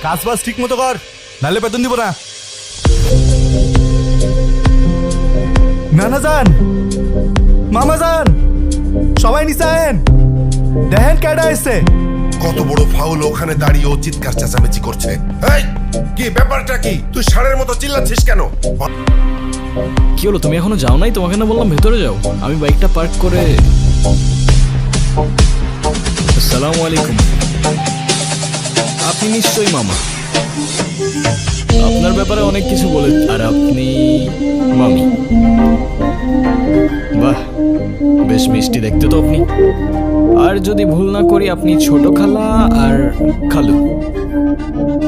কাজ বাজ ঠিক মতো কর, নাহলে বেতন দিব না। নানা যান, মামা যান, সবাই নিচে আয়েন, দেখেন কেডা এসছে। কত বড় ফাউল, ওখানে দাঁড়িয়ে ও চিৎকার চেঁচামেচি করছে। এই কি ব্যাপারটা কি? তুই ষাঁড়ের মতো চিল্লাচ্ছিস কেন? কি হলো, তুমি এখনো যাও নাই? তোমাকে না বললাম ভেতরে যাও। আমি বাইকটা পার্ক করে। আসসালামু আলাইকুম। আপনি নিশ্চয়ই মামা। আপনার ব্যাপারে অনেক কিছু বলে। আর আপনি মামি। বাহ, বেশ মিষ্টি দেখতে তো আপনি। আর যদি ভুল না করি আপনি ছোট খালা আর খালু।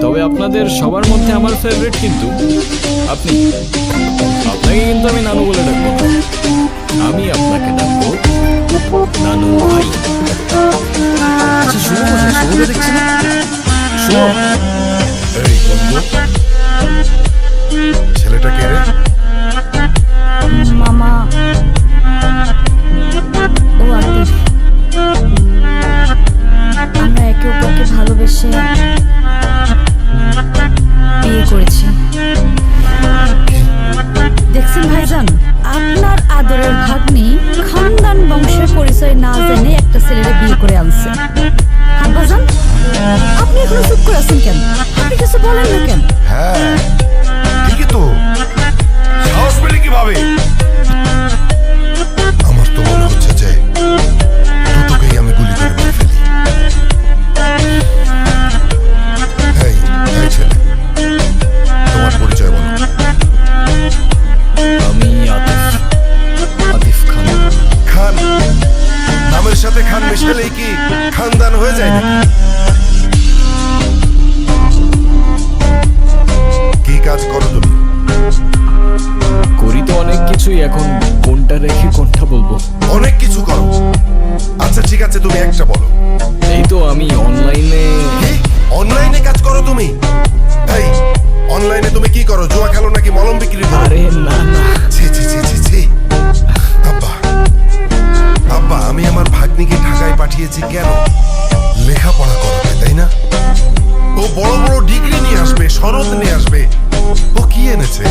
তবে আপনাদের সবার মধ্যে আমার ফেভারিট কিন্তু আপনি। আপনাকে কিন্তু আমি নানু বলে ডাকবো না, আমি আপনাকে ডাকবো নানু ভাই। আচ্ছা শুনো, শুনো দেখছি না, শুনো। এই বন্ধু, ছেলেটা কে রে? মামা, ও আতিফ। আমরা একে অপরকে ভালোবেসে বিয়ে করেছি। দেখছেন ভাইজান, আপনার আদরের ভাগ্নি খানদান বংশের পরিচয় না জেনে একটা ছেলেরে বিয়ে করে আনছে। আব্বাজান, আপনি এখনো চুপ করে আছেন কেন? আপনি কিছু বলেন না কেন? হ্যাঁ ঠিকই তো, সাহস পেলে কিভাবে? আমার তো মনে হচ্ছে যে দুটোকেই আমি গুলি করে মেরে ফেলি। এই এই ছেলে, তোমার পরিচয় বলো। আমি আতিফ, আতিফ খান। খান? নামের সাথে খান মিশালেই কি খানদান হয়ে যায় নাকি? কি কাজ করো তুমি? করি তো অনেক কিছুই, এখন কোনটা রেখে কোনটা বলবো? অনেক কিছু করো। আচ্ছা ঠিক আছে, তুমি একটা বলো। এই তো আমি অনলাইনে। অনলাইনে কাজ করো তুমি? এই অনলাইনে তুমি কি করো? জুয়া খেলো নাকি মলম বিক্রি করো? আরে না না, ছি ছি ছি ছি ছি। আব্বা, আব্বা, আমি আমার ভাগ্নিকে ঢাকায় পাঠিয়েছি কেন? লেখাপড়া করাতে, তাই না? ও বড় বড় ডিগ্রি নিয়ে আসবে, সনদ নিয়ে আসবে। ও কি এনেছে?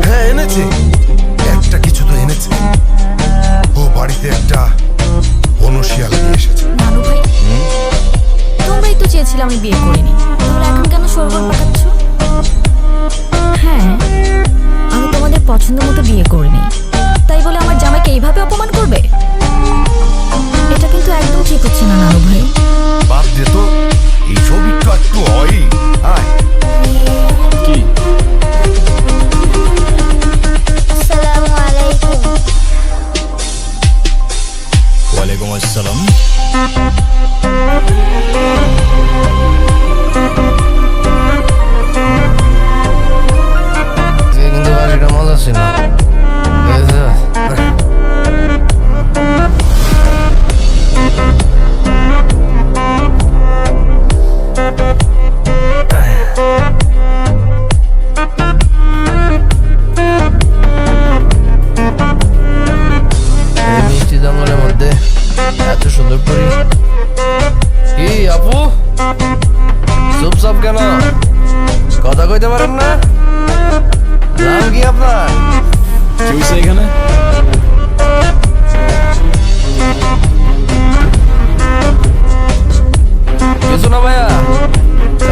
হ্যাঁ এনেছে, একটা কিছু তো এনেছে। ও বাড়িতে একটা বনশিয়াল নিয়ে এসেছে। নানু ভাই, তোমরাই তো চেয়েছিলে আমি বিয়ে করিনি, তাহলে এখন কেন সরগর পাকাচ্ছ? হ্যাঁ, আমি তোমাদের পছন্দ মতো বিয়ে করিনি, তাই বলে আমার জামাইকে এইভাবে অপমান করবে? এটা কিন্তু একদম ঠিক হচ্ছে না নানু ভাই। বাদ দে তো, এইসব একটু একটু হয়। আয়। কি? আসসালামু আলাইকুম। ওয়ালাইকুম আসসালাম। কিন্তু বাড়িটা মজা ছিল। এই মিষ্টি জঙ্গলের মধ্যে এত সুন্দর করি। কি আপু, চুপচাপ কেন? কথা কইতে পারেন না? নাম কি আপনার? কি হয়েছে এখানে? কিছু না ভাইয়া।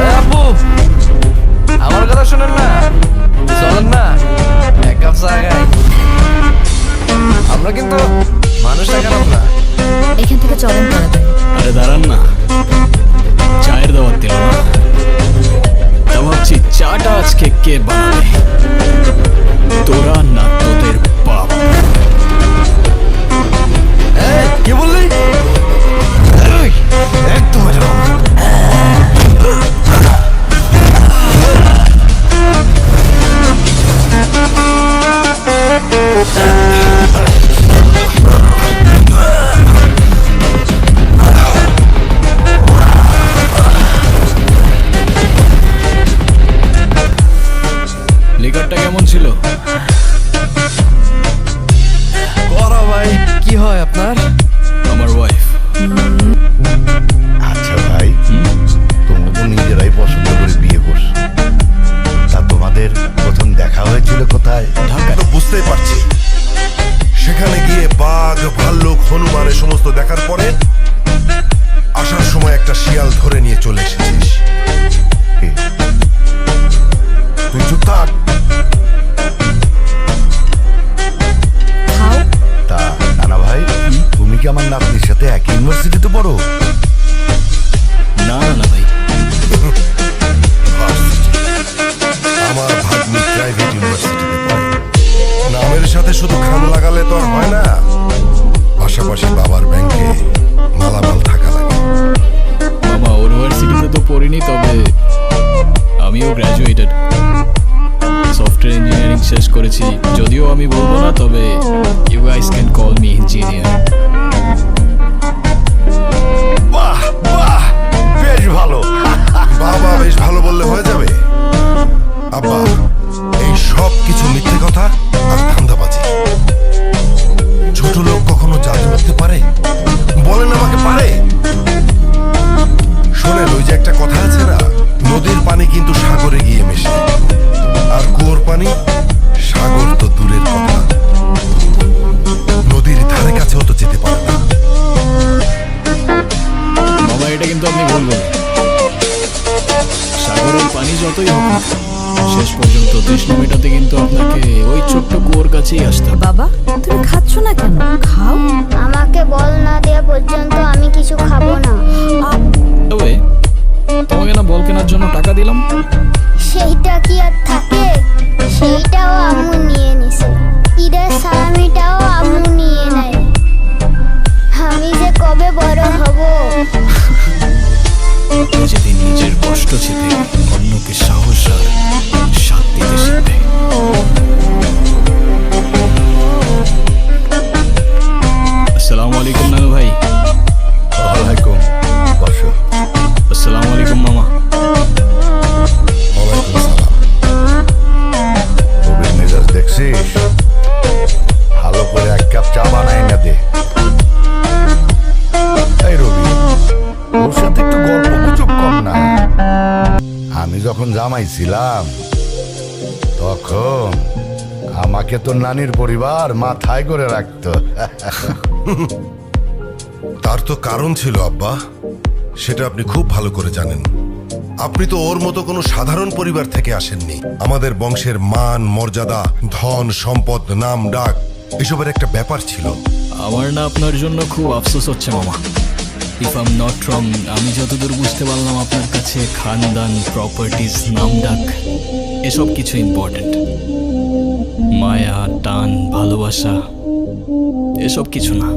এই আপু, আমার কথা শোনেন না? চলেন না এক কাপ চা খাই। আমরা কিন্তু মানুষটা খারাপ না। এখান থেকে চলেন তাড়াতাড়ি। আরে দাঁড়ান না, চায়ের দাওয়াত দিল না। তা ভাবছি চাটা আজকে কে বানাবে, তোরা না তোদের বাপ? এই, কি বললি? একদম লিকারটা কেমন ছিল? করা ভাই, কি হয় আপনার? আমার ওয়াইফ। আচ্ছা ভাই, তোমরা তো নিজেরাই পছন্দ আমিও গ্র্যাজুয়েটেড, সফটওয়্যার ইঞ্জিনিয়ারিং শেষ করেছি। যদিও আমি বলবো না, তবে you guys can call me engineer. বাহ বাহ, বেশ ভালো। বাবা বেশ ভালো বললে হয়ে যাবে? আব্বা, এই সব কিছু মিথ্যে কথা আর ধান্দাবাজি। ছোট লোক কখনো জাদু করতে পারে? বলেন আমাকে পারে? শোনেন, ওই যে একটা কথা আছে না, নদীর পানি কিন্তু সাগরে গিয়ে মেশে, আর কুয়োর পানি সাগর তো দূরের কথা, নদীর ধারে কাছেও তো যেতে পারে না। মামা, এটা কিন্তু আপনি ভুল বলেন। সাগরের পানি যতই হোক না, শেষ পর্যন্ত তৃষ্ণা মেটাতে কিন্তু আপনাকে ওই ছোট্ট কুয়োর কাছেই আসতে হবে। বাবা, তুমি খাচ্ছ না কেন? খাও। আমাকে বল না দেওয়া পর্যন্ত আমি কিছু খাবো না। তবে তোমাকে না বল কেনার জন্য টাকা দিলাম, সেইটা কি আর থাকে? সেইটাও আম্মু নিয়ে নিছে। ঈদের সালামিটাও আম্মু নিয়ে নেয়। আমি যে কবে বড় হব। যেদিন নিজের কষ্ট চেপে অন্যকে সাহস আর সাথ দিতে শিখবে। আসসালামু আলাইকুম নানু ভাই। ওয়ালাইকুম, বসো। আসসালামু আলাইকুম মামা। ওয়ালাইকুম সালাম। রবির মেজাজ দেখছিস? ভালো করে এক কাপ চা বানাই না দে। এই রবি, ওর সাথে একটু গল্প গুজব কর না। আমি যখন জামাই ছিলাম তখন আমাকে তো নানির পরিবার মাথায় করে রাখতো। তার তো কারণ ছিল আব্বা, সেটা আপনি খুব ভালো করে জানেন। আপনি তো ওর মতো কোনো সাধারণ পরিবার থেকে আসেননি। আমাদের বংশের মান মর্যাদা, ধন সম্পদ, নাম ডাক এসবের একটা ব্যাপার ছিল। আমার না আপনার জন্য খুব আফসোস হচ্ছে মামা। If I am not wrong, আমি যতদূর বুঝতে পারলাম আপনার কাছে খানদান, প্রপার্টিজ, নামডাক এসব কিছু ইম্পর্টেন্ট। মায়া, টান, ভালোবাসা এসব কিছু না।